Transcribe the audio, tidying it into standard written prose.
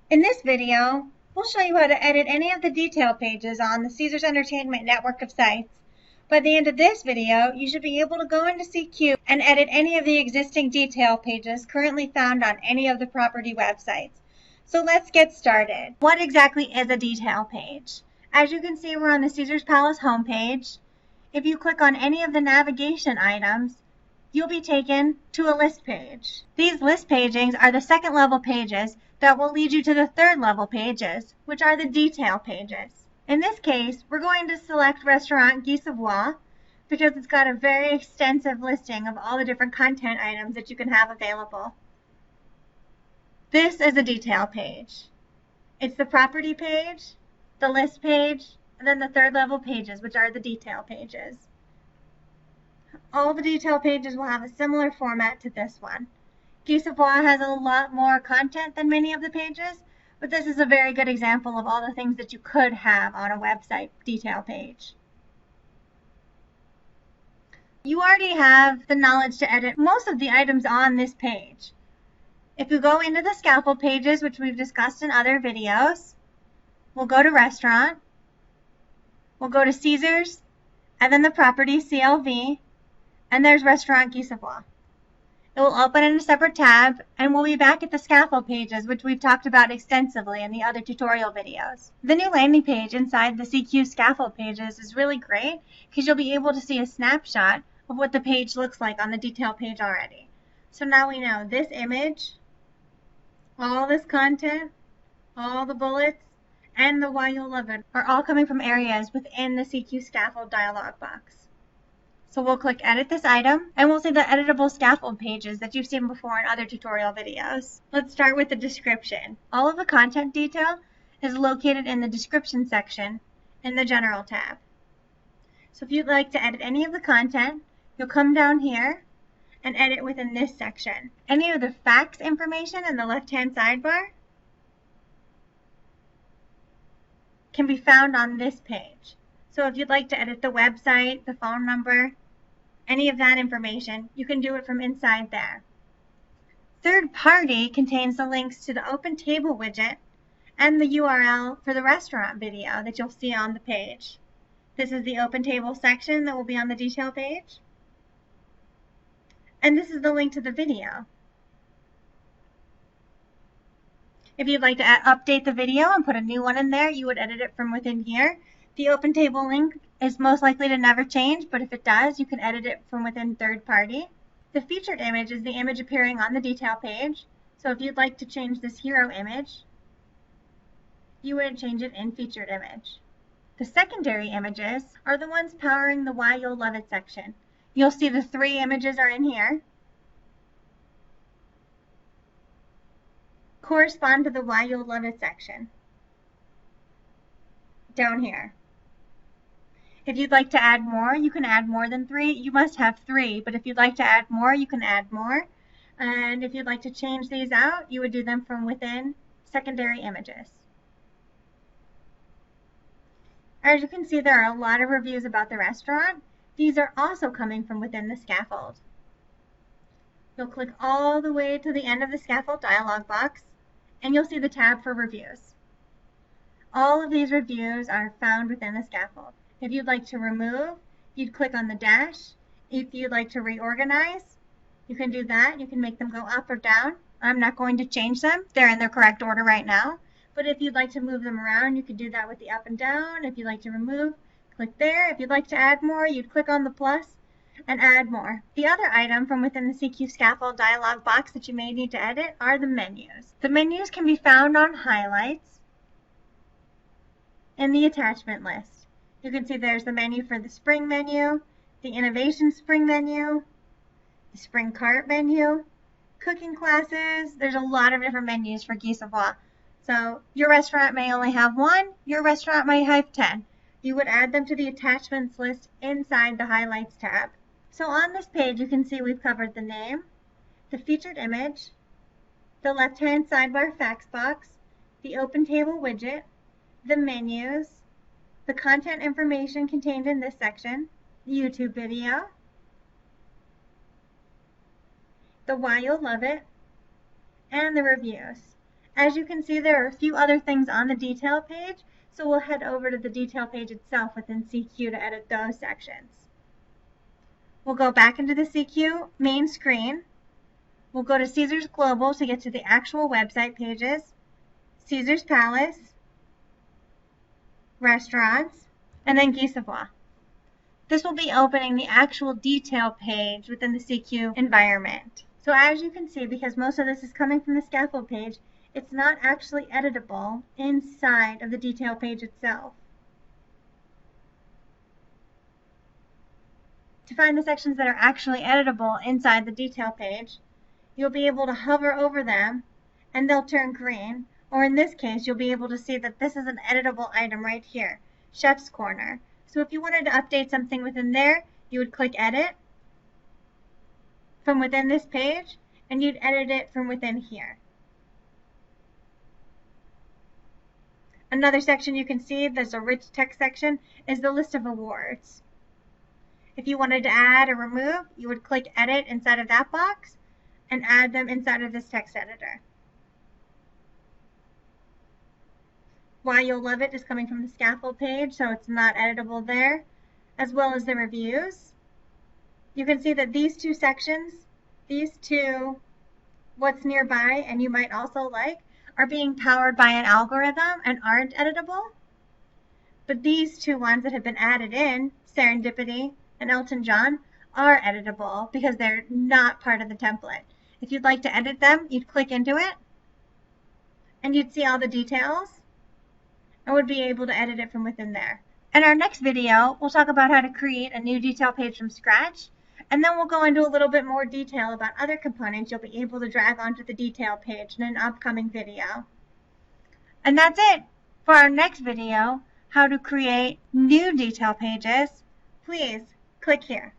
In this video, we'll show you how to edit any of the detail pages on the Caesars Entertainment network of sites. By the end of this video, you should be able to go into CQ and edit any of the existing detail pages currently found on any of the property websites. So let's get started. What exactly is a detail page? As you can see, we're on the Caesars Palace homepage. If you click on any of the navigation items, you'll be taken to a list page. These list pagings are the second level pages that will lead you to the third level pages, which are the detail pages. In this case, we're going to select Restaurant Guy Savoy because it's got a very extensive listing of all the different content items that you can have available. This is a detail page. It's the property page, the list page, and then the third level pages, which are the detail pages. All the detail pages will have a similar format to this one. Guy Savoy has a lot more content than many of the pages, but this is a very good example of all the things that you could have on a website detail page. You already have the knowledge to edit most of the items on this page. If you go into the scaffold pages, which we've discussed in other videos, we'll go to Restaurant, we'll go to Caesars, and then the property CLV, and there's Restaurant Guy Savoy. It will open in a separate tab, and we'll be back at the scaffold pages, which we've talked about extensively in the other tutorial videos. The new landing page inside the CQ scaffold pages is really great because you'll be able to see a snapshot of what the page looks like on the detail page already. So now we know this image, all this content, all the bullets, and the why you'll love it are all coming from areas within the CQ scaffold dialog box. So we'll click edit this item and we'll see the editable scaffold pages that you've seen before in other tutorial videos. Let's start with the description. All of the content detail is located in the description section in the general tab. So if you'd like to edit any of the content, you'll come down here and edit within this section. Any of the facts information in the left-hand sidebar can be found on this page. So if you'd like to edit the website, the phone number, any of that information, you can do it from inside there. Third party contains the links to the open table widget and the URL for the restaurant video that you'll see on the page. This is the open table section that will be on the detail page. And this is the link to the video. If you'd like to update the video and put a new one in there, you would edit it from within here. The open table link is most likely to never change, but if it does, you can edit it from within third party. The featured image is the image appearing on the detail page. So if you'd like to change this hero image, you would change it in featured image. The secondary images are the ones powering the Why You'll Love It section. You'll see the 3 images are in here. Correspond to the Why You'll Love It section. Down here. If you'd like to add more, you can add more than 3. You must have 3, but if you'd like to add more, you can add more. And if you'd like to change these out, you would do them from within secondary images. As you can see, there are a lot of reviews about the restaurant. These are also coming from within the scaffold. You'll click all the way to the end of the scaffold dialog box, and you'll see the tab for reviews. All of these reviews are found within the scaffold. If you'd like to remove, you'd click on the dash. If you'd like to reorganize, you can do that. You can make them go up or down. I'm not going to change them. They're in their correct order right now. But if you'd like to move them around, you could do that with the up and down. If you'd like to remove, click there. If you'd like to add more, you'd click on the plus and add more. The other item from within the CQ scaffold dialog box that you may need to edit are the menus. The menus can be found on highlights in the attachment list. You can see there's the menu for the spring menu, the innovation spring menu, the spring cart menu, cooking classes. There's a lot of different menus for Guy Savoy. So your restaurant may only have 1, your restaurant might have 10. You would add them to the attachments list inside the highlights tab. So on this page, you can see we've covered the name, the featured image, the left-hand sidebar facts box, the open table widget, the menus, the content information contained in this section, the YouTube video, the Why You'll Love It, and the reviews. As you can see, there are a few other things on the detail page, so we'll head over to the detail page itself within CQ to edit those sections. We'll go back into the CQ main screen. We'll go to Caesars Global to get to the actual website pages, Caesars Palace, Restaurants, and then Guy Savoy. This will be opening the actual detail page within the CQ environment. So as you can see, because most of this is coming from the scaffold page, it's not actually editable inside of the detail page itself. To find the sections that are actually editable inside the detail page, you'll be able to hover over them and they'll turn green, or in this case, you'll be able to see that this is an editable item right here, Chef's Corner. So if you wanted to update something within there, you would click Edit from within this page, and you'd edit it from within here. Another section you can see, there's a rich text section, is the list of awards. If you wanted to add or remove, you would click Edit inside of that box and add them inside of this text editor. Why You'll Love It is coming from the scaffold page, so it's not editable there, as well as the reviews. You can see that these two sections, these two, What's Nearby and You Might Also Like, are being powered by an algorithm and aren't editable. But these two ones that have been added in, Serendipity and Elton John, are editable because they're not part of the template. If you'd like to edit them, you'd click into it and you'd see all the details and would be able to edit it from within there. In our next video, we'll talk about how to create a new detail page from scratch, and then we'll go into a little bit more detail about other components you'll be able to drag onto the detail page in an upcoming video. And that's it for our next video, how to create new detail pages. Please click here.